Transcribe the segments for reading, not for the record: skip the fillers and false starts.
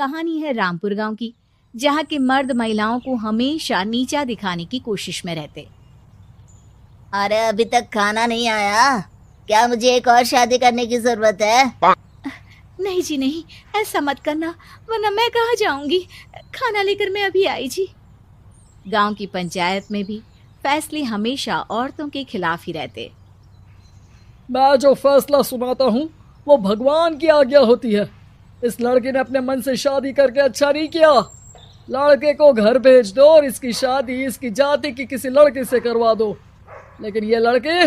कहानी है रामपुर गांव की, जहां के मर्द महिलाओं को हमेशा नीचा दिखाने की कोशिश में रहते। अरे अभी तक खाना नहीं आया, क्या मुझे एक और शादी करने की जरूरत है? नहीं जी नहीं, ऐसा मत करना, वरना मैं कहाँ जाऊंगी। खाना लेकर मैं अभी आई जी। गांव की पंचायत में भी फैसले हमेशा औरतों के खिलाफ ही रहते। मैं जो फैसला सुनाता हूँ वो भगवान की आज्ञा होती है। इस लड़के ने अपने मन से शादी करके अच्छा नहीं किया। लड़के को घर भेज दो और इसकी शादी इसकी जाति की किसी लड़के से करवा दो, लेकिन ये लड़के,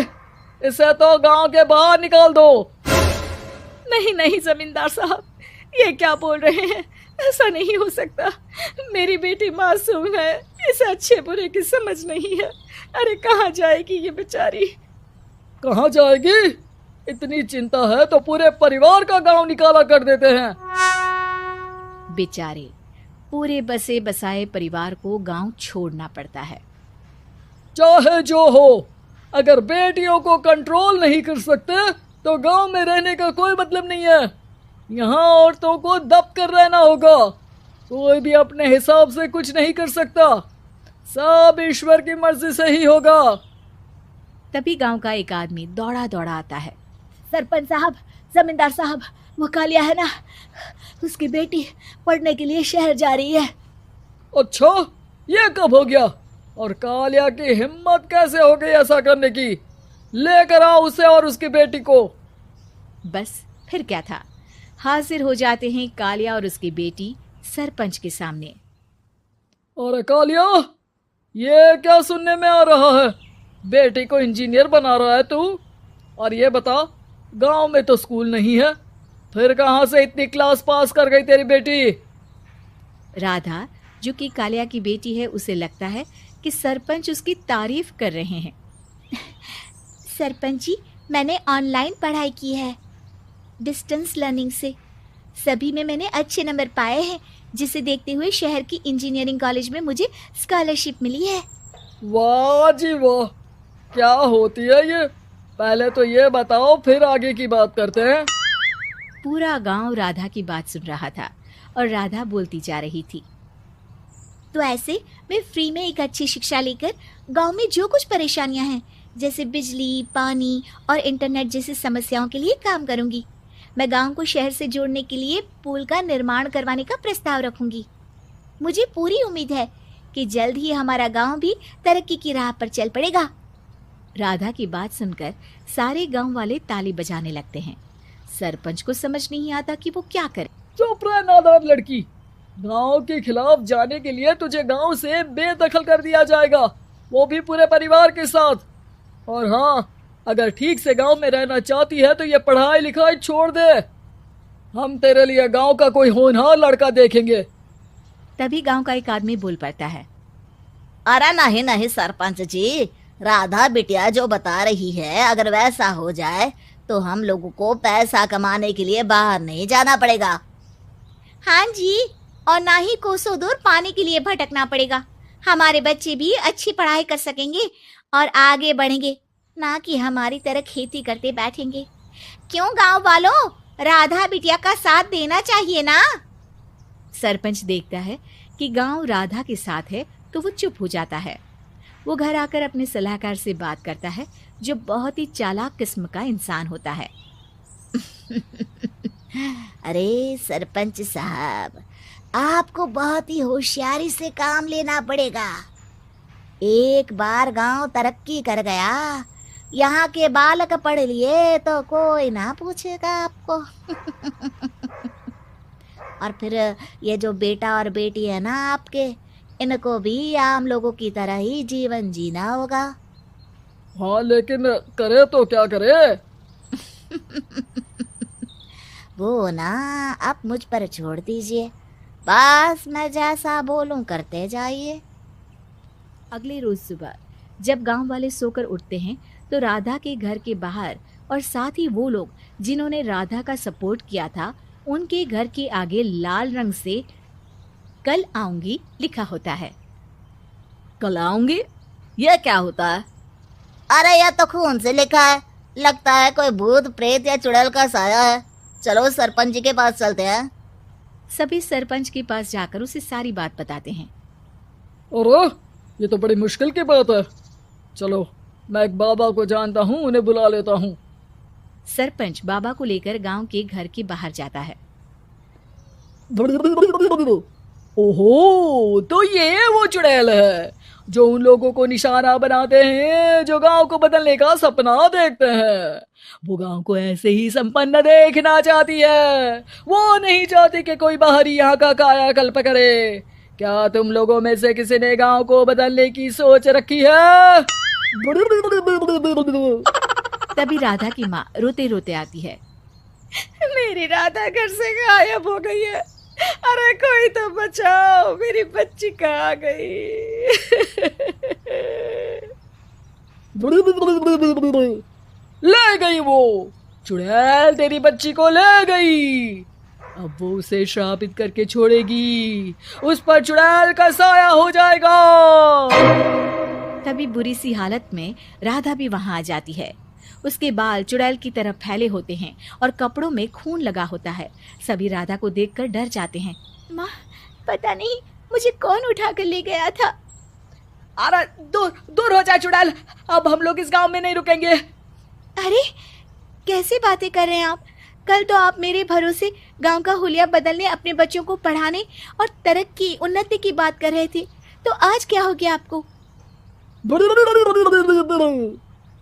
इसे तो गांव के बाहर निकाल दो। नहीं नहीं जमींदार साहब, ये क्या बोल रहे हैं? ऐसा नहीं हो सकता। मेरी बेटी मासूम है, इसे अच्छे बुरे की समझ नहीं है। अरे कहाँ जाएगी ये बेचारी? कहाँ जाएगी? इतनी चिंता है तो पूरे परिवार का गांव निकाला कर देते हैं। बेचारे पूरे बसे बसाए परिवार को गांव छोड़ना पड़ता है। चाहे जो हो, अगर बेटियों को कंट्रोल नहीं कर सकते तो गांव में रहने का कोई मतलब नहीं है। यहाँ औरतों को दब कर रहना होगा। कोई भी अपने हिसाब से कुछ नहीं कर सकता, सब ईश्वर की मर्जी से ही होगा। तभी गांव का एक आदमी दौड़ा दौड़ा आता है। सरपंच साहब, जमींदार साहब, वो कालिया है ना, उसकी बेटी पढ़ने के लिए शहर जा रही है। अच्छा, ये कब हो गया? और कालिया की हिम्मत कैसे हो गई ऐसा करने की? लेकर आओ उसे और उसकी बेटी को। बस फिर क्या था, हाजिर हो जाते हैं कालिया और उसकी बेटी सरपंच के सामने। अरे कालिया, ये क्या सुनने में आ रहा है? बेटी को इंजीनियर बना रहा है तू? और ये बता, गांव में तो स्कूल नहीं है, फिर कहां से इतनी क्लास पास कर गई तेरी बेटी? राधा, जो कि कालिया की बेटी है, उसे लगता है कि सरपंच उसकी तारीफ कर रहे हैं। सरपंच जी, मैंने ऑनलाइन पढ़ाई की है, डिस्टेंस लर्निंग से। सभी में मैंने अच्छे नंबर पाए हैं, जिसे देखते हुए शहर की इंजीनियरिंग कॉलेज में मुझे स्कॉलरशिप मिली है। वाह जी वाह, क्या होती है ये? पहले तो ये बताओ, फिर आगे की बात करते हैं। पूरा गांव राधा की बात सुन रहा था और राधा बोलती जा रही थी। तो ऐसे मैं फ्री में एक अच्छी शिक्षा लेकर गांव में जो कुछ परेशानियां हैं, जैसे बिजली, पानी और इंटरनेट जैसी समस्याओं के लिए काम करूंगी। मैं गांव को शहर से जोड़ने के लिए पुल का निर्माण करवाने का प्रस्ताव रखूंगी। मुझे पूरी उम्मीद है कि जल्द ही हमारा गांव भी तरक्की की राह पर चल पड़ेगा। राधा की बात सुनकर सारे गांव वाले ताली बजाने लगते हैं। सरपंच को समझ नहीं आता कि वो क्या करे। चुप रह नादान लड़की, गांव के खिलाफ जाने के लिए तुझे गांव से बेदखल कर दिया जाएगा, वो भी पूरे परिवार के साथ। और हाँ, अगर ठीक से गांव में रहना चाहती है तो ये पढ़ाई लिखाई छोड़ दे। हम तेरे लिए गांव का कोई होनहार लड़का देखेंगे। तभी गांव का एक आदमी बोल पड़ता है। अरे नहीं नहीं सरपंच जी, राधा बिटिया जो बता रही है, अगर वैसा हो जाए तो हम लोगों को पैसा कमाने के लिए बाहर नहीं जाना पड़ेगा। हाँ जी, और ना ही कोसों दूर पानी के लिए भटकना पड़ेगा। हमारे बच्चे भी अच्छी पढ़ाई कर सकेंगे और आगे बढ़ेंगे, ना कि हमारी तरह खेती करते बैठेंगे। क्यों गांव वालों, राधा बिटिया का साथ देना चाहिए ना। सरपंच देखता है कि गांव राधा के साथ है तो वो चुप हो जाता है। वो घर आकर अपने सलाहकार से बात करता है, जो बहुत ही चालाक किस्म का इंसान होता है। अरे सरपंच साहब, आपको बहुत ही होशियारी से काम लेना पड़ेगा। एक बार गांव तरक्की कर गया, यहाँ के बालक पढ़ लिए तो कोई ना पूछेगा आपको। और फिर ये जो बेटा और बेटी है ना आपके, इनको भी आम लोगों की तरह ही जीवन जीना होगा। हाँ, लेकिन करे तो क्या करे? वो ना आप मुझ पर छोड़ दीजिए, बस मैं जैसा बोलूं करते जाइए। अगले रोज सुबह जब गांव वाले सोकर उठते हैं तो राधा के घर के बाहर और साथ ही वो लोग जिन्होंने राधा का सपोर्ट किया था, उनके घर के आगे लाल रंग से कल आऊंगी लिखा होता है। कल आऊंगी, ये क्या होता है? अरे यह तो खून से लिखा है, लगता है कोई भूत प्रेत या चुड़ैल का साया है। चलो सरपंच जी के पास चलते हैं। सभी सरपंच के पास जाकर उसे सारी बात बताते हैं। अरे ये तो बड़ी मुश्किल की बात है। चलो मैं एक बाबा को जानता हूँ, उन्हें बुला लेता हूँ। सरपंच बाबा को लेकर गांव के घर के बाहर जाता है। ओहो, तो ये वो चुड़ैल है जो उन लोगों को निशाना बनाते हैं जो गांव को बदलने का सपना देखते हैं। वो गांव को ऐसे ही संपन्न देखना चाहती है। वो नहीं चाहती कि कोई बाहरी यहाँ का कायाकल्प करे। क्या तुम लोगों में से किसी ने गांव को बदलने की सोच रखी है? तभी राधा की माँ रोते रोते आती है। मेरी राधा घर से गायब हो गई है। अरे कोई तो बचाओ, मेरी बच्ची कहाँ गई? ले गई वो चुड़ैल, तेरी बच्ची को ले गई। अब वो उसे श्रापित करके छोड़ेगी, उस पर चुड़ैल का साया हो जाएगा। तभी बुरी सी हालत में राधा भी वहां आ जाती है। उसके बाल चुड़ैल की तरफ फैले होते हैं और कपड़ों में खून लगा होता है। सभी राधा को देखकर डर जाते हैं। माँ, पता नहीं मुझे कौन उठा कर ले गया था। अरे दूर दूर हो जा चुड़ैल, अब हम लोग इस गांव में नहीं रुकेंगे। अरे कैसी बातें कर रहे हैं आप? कल तो आप मेरे भरोसे गांव का हुलिया बदलने, अपने बच्चों को पढ़ाने और तरक्की उन्नति की बात कर रहे थे, तो आज क्या हो गया आपको?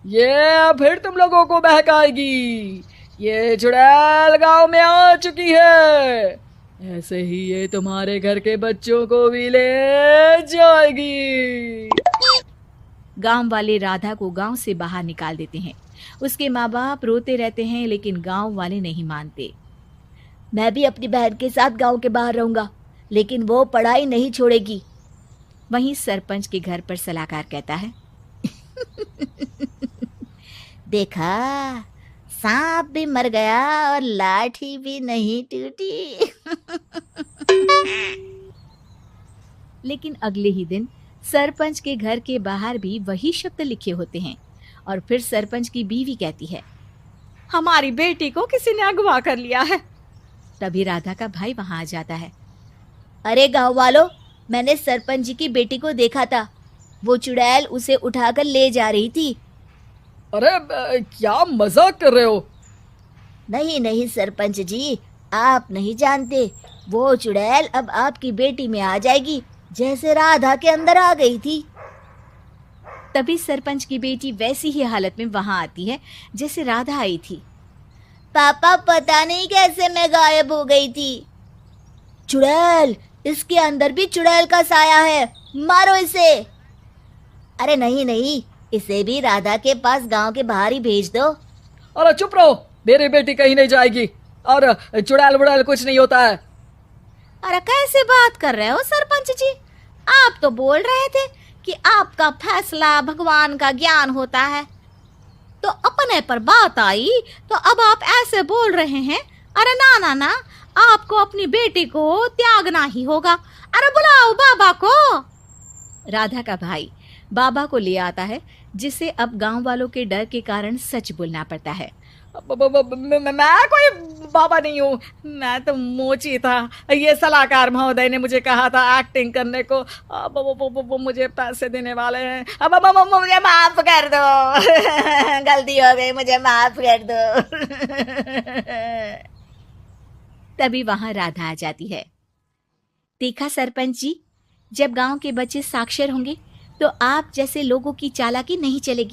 ये फिर तुम लोगों को बहकाएगी। ये चुड़ैल गांव में आ चुकी है, ऐसे ही ये तुम्हारे घर के बच्चों को भी ले जाएगी। गांव वाले राधा को गांव से बाहर निकाल देते हैं। उसके माँ बाप रोते रहते हैं, लेकिन गांव वाले नहीं मानते। मैं भी अपनी बहन के साथ गांव के बाहर रहूंगा, लेकिन वो पढ़ाई नहीं छोड़ेगी। वहीं सरपंच के घर पर सलाहकार कहता है। देखा, सांप भी मर गया और लाठी भी नहीं टूटी। लेकिन अगले ही दिन सरपंच के घर के बाहर भी वही शब्द लिखे होते हैं। और फिर सरपंच की बीवी कहती है, हमारी बेटी को किसी ने अगवा कर लिया है। तभी राधा का भाई वहां आ जाता है। अरे गांव वालों, मैंने सरपंच जी की बेटी को देखा था। वो चुड़ैल उसे उठाकर ले जा रही थी। अरे क्या मजाक कर रहे हो? नहीं नहीं सरपंच जी, आप नहीं जानते। वो चुड़ैल अब आपकी बेटी में आ जाएगी, जैसे राधा के अंदर आ गई थी। तभी सरपंच की बेटी वैसी ही हालत में वहां आती है जैसे राधा आई थी। पापा, पता नहीं कैसे मैं गायब हो गई थी। चुड़ैल, इसके अंदर भी चुड़ैल का साया है, मारो इसे। अरे नहीं नहीं, इसे भी राधा के पास गांव के बाहर ही भेज दो। अरे चुप रहो, मेरी बेटी कहीं नहीं जाएगी और चुड़ैल वुड़ैल कुछ नहीं होता है। अरे कैसे बात कर रहे हो सरपंच जी? आप तो बोल रहे थे कि आपका फैसला भगवान का ज्ञान होता है, तो अपने पर बात आई तो अब आप ऐसे बोल रहे हैं। अरे ना ना ना, आपको अपनी बेटी को त्यागना ही होगा। अरे बुलाओ बाबा को। राधा का भाई बाबा को ले आता है, जिसे अब गांव वालों के डर के कारण सच बोलना पड़ता है। मैं कोई बाबा नहीं हूँ, मैं तो मोची था। ये सलाहकार महोदय ने मुझे कहा था एक्टिंग करने को। अब वो मुझे पैसे देने वाले हैं। अब मुझे माफ कर दो। गलती हो गई, मुझे माफ कर दो। तभी वहां राधा आ जाती है। देखा सरपंच जी, जब गांव के बच्चे साक्षर होंगे तो आप जैसे लोगों की चालाकी नहीं चलेगी।